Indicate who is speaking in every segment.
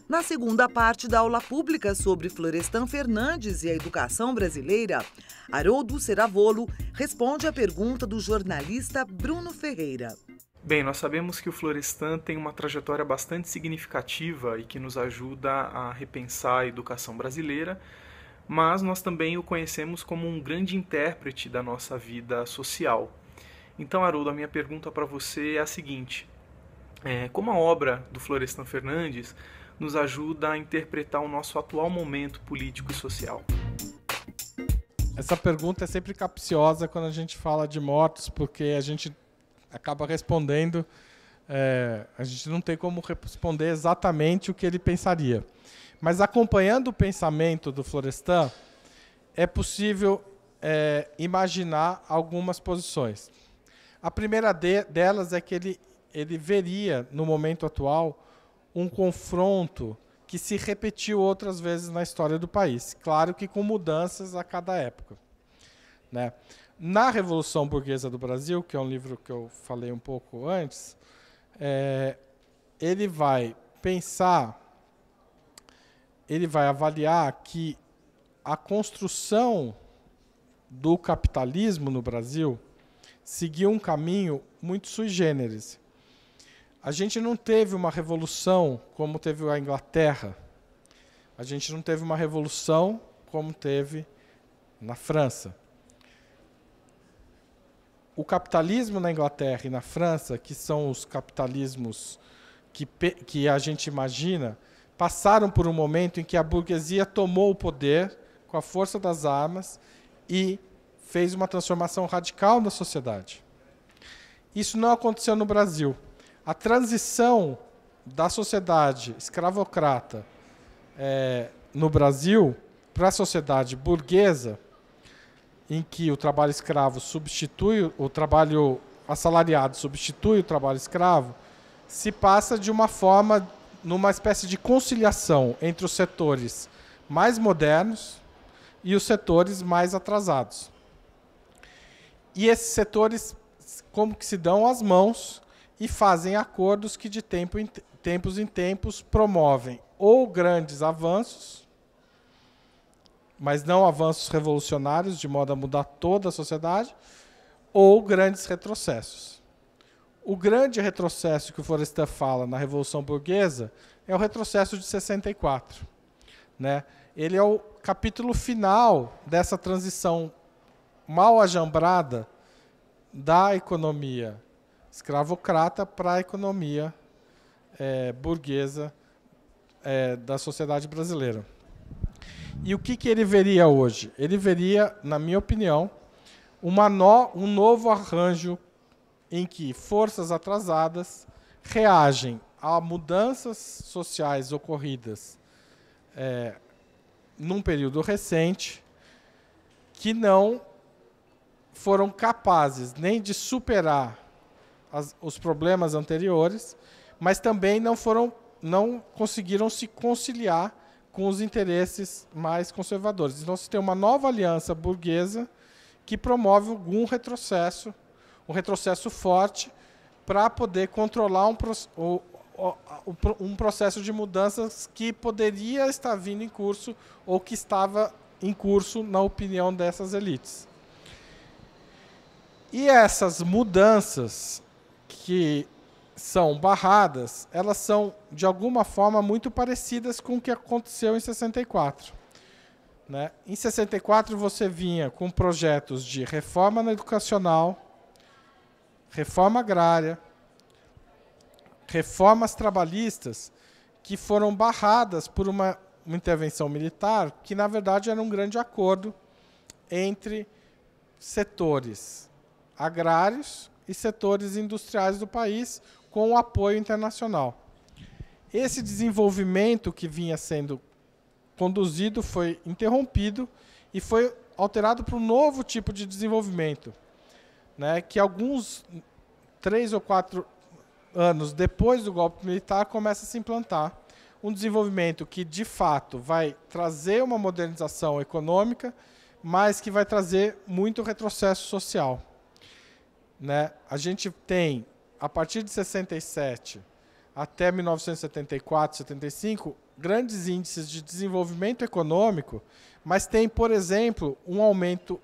Speaker 1: Na segunda parte da aula pública sobre Florestan Fernandes e a educação brasileira, Haroldo Ceravolo responde à pergunta do jornalista Bruno Ferreira.
Speaker 2: Bem, nós sabemos que o Florestan tem uma trajetória bastante significativa e que nos ajuda a repensar a educação brasileira, mas nós também o conhecemos como um grande intérprete da nossa vida social. Então, Haroldo, a minha pergunta para você é a seguinte: como a obra do Florestan Fernandes nos ajuda a interpretar o nosso atual momento político e social?
Speaker 3: Essa pergunta é sempre capciosa quando a gente fala de mortos, porque a gente acaba respondendo, a gente não tem como responder exatamente o que ele pensaria. Mas acompanhando o pensamento do Florestan, é possível imaginar algumas posições. A primeira delas é que ele veria, no momento atual, um confronto que se repetiu outras vezes na história do país. Claro que com mudanças a cada época, né? Na Revolução Burguesa do Brasil, que é um livro que eu falei um pouco antes, ele vai avaliar que a construção do capitalismo no Brasil seguiu um caminho muito sui generis. A gente não teve uma revolução como teve a Inglaterra. A gente não teve uma revolução como teve na França. O capitalismo na Inglaterra e na França, que são os capitalismos que a gente imagina, passaram por um momento em que a burguesia tomou o poder com a força das armas e fez uma transformação radical na sociedade. Isso não aconteceu no Brasil. A transição da sociedade escravocrata no Brasil para a sociedade burguesa, em que o trabalho escravo substitui o trabalho assalariado, substitui o trabalho escravo, se passa de uma forma, numa espécie de conciliação entre os setores mais modernos e os setores mais atrasados. E esses setores, como que se dão as mãos e fazem acordos que de tempos em tempos promovem ou grandes avanços, mas não avanços revolucionários, de modo a mudar toda a sociedade, ou grandes retrocessos. O grande retrocesso que o Florestan fala na Revolução Burguesa é o retrocesso de 64. Né? Ele é o capítulo final dessa transição mal ajambrada da economia escravocrata para a economia burguesa da sociedade brasileira. E o que ele veria hoje? Ele veria, na minha opinião, um novo arranjo em que forças atrasadas reagem a mudanças sociais ocorridas num período recente, que não foram capazes nem de superar os problemas anteriores, mas também não conseguiram se conciliar com os interesses mais conservadores. Então, se tem uma nova aliança burguesa que promove algum retrocesso, um retrocesso forte, para poder controlar um processo de mudanças que poderia estar vindo em curso ou que estava em curso, na opinião dessas elites. E essas mudanças que são barradas, elas são, de alguma forma, muito parecidas com o que aconteceu em 64. Né? Em 64, você vinha com projetos de reforma educacional, reforma agrária, reformas trabalhistas, que foram barradas por uma intervenção militar, que, na verdade, era um grande acordo entre setores agrários e setores industriais do país, com o apoio internacional. Esse desenvolvimento que vinha sendo conduzido foi interrompido e foi alterado para um novo tipo de desenvolvimento, né, que 3 ou 4 anos depois do golpe militar começa a se implantar um desenvolvimento que, de fato, vai trazer uma modernização econômica, mas que vai trazer muito retrocesso social. Né? A gente tem, a partir de 67, até 1974, 75, grandes índices de desenvolvimento econômico, mas tem, por exemplo, um aumento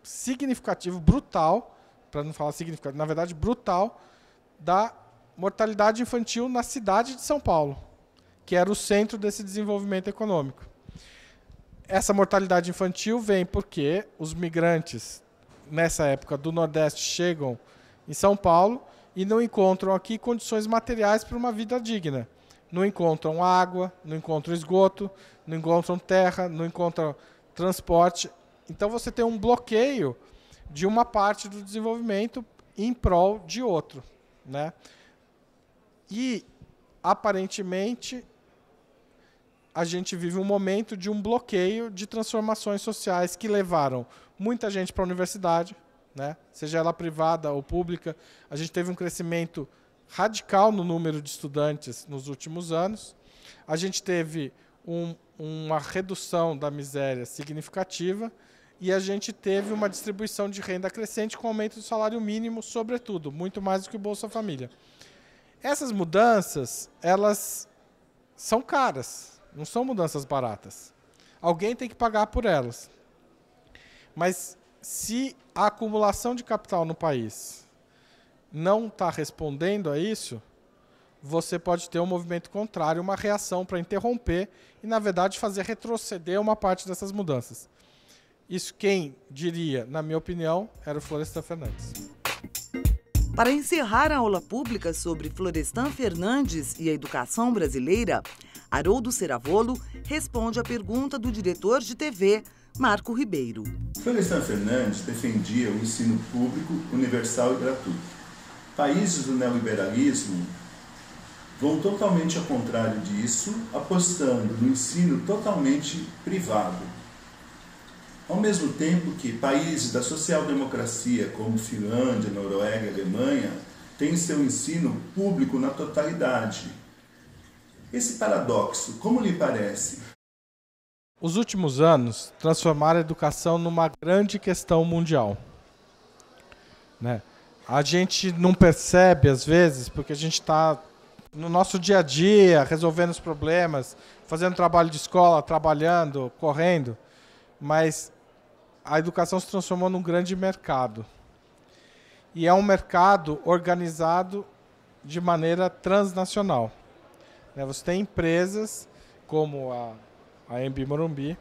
Speaker 3: significativo, brutal, para não falar significativo, na verdade brutal, da mortalidade infantil na cidade de São Paulo, que era o centro desse desenvolvimento econômico. Essa mortalidade infantil vem porque os migrantes, nessa época do Nordeste, chegam em São Paulo e não encontram aqui condições materiais para uma vida digna. Não encontram água, não encontram esgoto, não encontram terra, não encontram transporte. Então você tem um bloqueio de uma parte do desenvolvimento em prol de outro, né? E, aparentemente, a gente vive um momento de um bloqueio de transformações sociais que levaram muita gente para a universidade, né? Seja ela privada ou pública. A gente teve um crescimento radical no número de estudantes nos últimos anos. A gente teve uma redução da miséria significativa e a gente teve uma distribuição de renda crescente com aumento do salário mínimo, sobretudo, muito mais do que o Bolsa Família. Essas mudanças, elas são caras, não são mudanças baratas. Alguém tem que pagar por elas. Mas se a acumulação de capital no país não está respondendo a isso, você pode ter um movimento contrário, uma reação para interromper e, na verdade, fazer retroceder uma parte dessas mudanças. Isso quem diria, na minha opinião, era o Florestan Fernandes.
Speaker 1: Para encerrar a aula pública sobre Florestan Fernandes e a educação brasileira, Haroldo Ceravolo responde à pergunta do diretor de TV, Marco Ribeiro.
Speaker 4: Florestan Fernandes defendia o ensino público, universal e gratuito. Países do neoliberalismo vão totalmente ao contrário disso, apostando no ensino totalmente privado. Ao mesmo tempo que países da social-democracia, como Finlândia, Noruega e Alemanha, têm seu ensino público na totalidade. Esse paradoxo, como lhe parece?
Speaker 3: Os últimos anos transformaram a educação numa grande questão mundial, né? A gente não percebe, às vezes, porque a gente está no nosso dia a dia, resolvendo os problemas, fazendo trabalho de escola, trabalhando, correndo, mas a educação se transformou num grande mercado. E é um mercado organizado de maneira transnacional. Você tem empresas como a Embi Morumbi,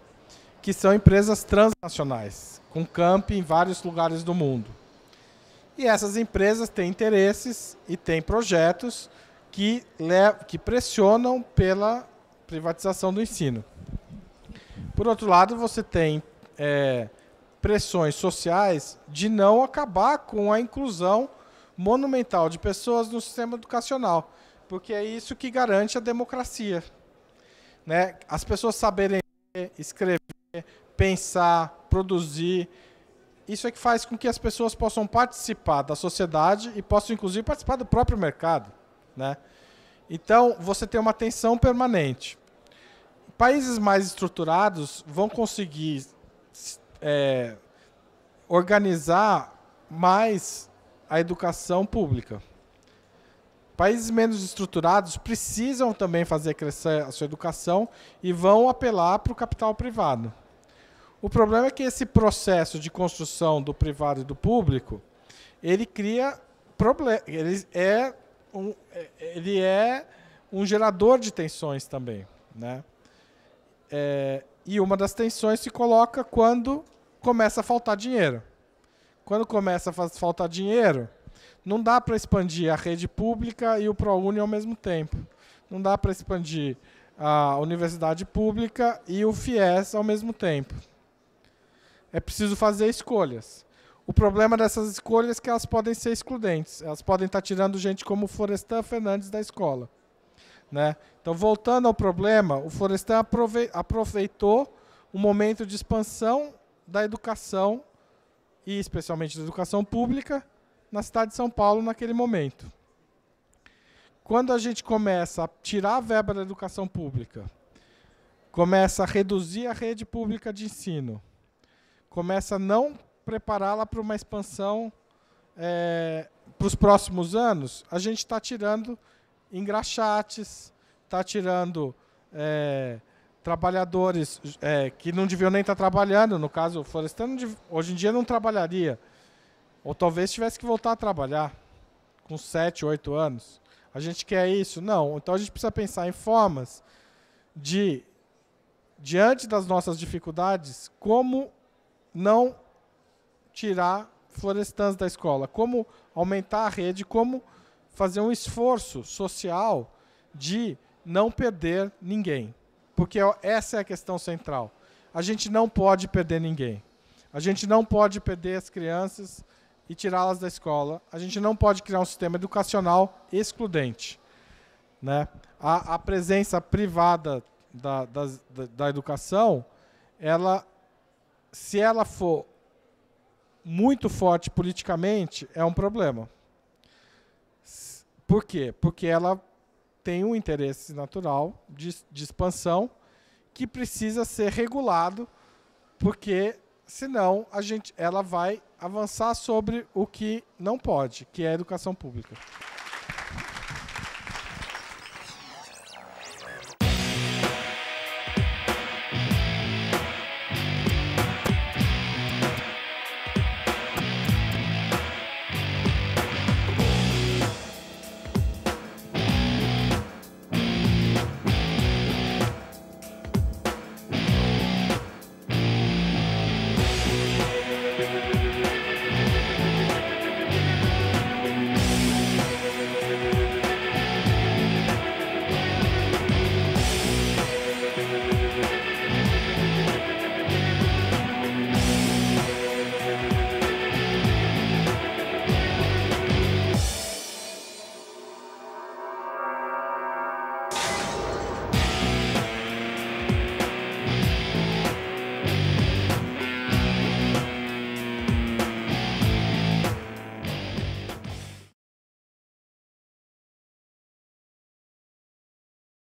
Speaker 3: que são empresas transnacionais, com camp em vários lugares do mundo. E essas empresas têm interesses e têm projetos que pressionam pela privatização do ensino. Por outro lado, você tem pressões sociais de não acabar com a inclusão monumental de pessoas no sistema educacional, porque é isso que garante a democracia, né? As pessoas saberem ler, escrever, pensar, produzir. Isso é que faz com que as pessoas possam participar da sociedade e possam, inclusive, participar do próprio mercado, né? Então, você tem uma tensão permanente. Países mais estruturados vão conseguir organizar mais a educação pública. Países menos estruturados precisam também fazer crescer a sua educação e vão apelar para o capital privado. O problema é que esse processo de construção do privado e do público, ele cria problemas. Ele é um gerador de tensões também, né? E uma das tensões se coloca quando começa a faltar dinheiro. Quando começa a faltar dinheiro, não dá para expandir a rede pública e o ProUni ao mesmo tempo. Não dá para expandir a universidade pública e o FIES ao mesmo tempo. É preciso fazer escolhas. O problema dessas escolhas é que elas podem ser excludentes. Elas podem estar tirando gente como o Florestan Fernandes da escola, né? Então, voltando ao problema, o Florestan aproveitou um momento de expansão da educação, e especialmente da educação pública, na cidade de São Paulo naquele momento. Quando a gente começa a tirar a verba da educação pública, começa a reduzir a rede pública de ensino, começa a não prepará-la para uma expansão para os próximos anos, a gente está tirando engraxates, está tirando trabalhadores que não deviam nem estar trabalhando. No caso, o florestano hoje em dia não trabalharia. Ou talvez tivesse que voltar a trabalhar com 7, 8 anos. A gente quer isso? Não. Então a gente precisa pensar em formas de, diante das nossas dificuldades, como não tirar florestãs da escola, como aumentar a rede, como fazer um esforço social de não perder ninguém. Porque essa é a questão central. A gente não pode perder ninguém. A gente não pode perder as crianças e tirá-las da escola. A gente não pode criar um sistema educacional excludente, né? A presença privada da educação, se ela for muito forte politicamente, é um problema. Por quê? Porque ela tem um interesse natural de expansão que precisa ser regulado, porque senão ela vai avançar sobre o que não pode, que é a educação pública.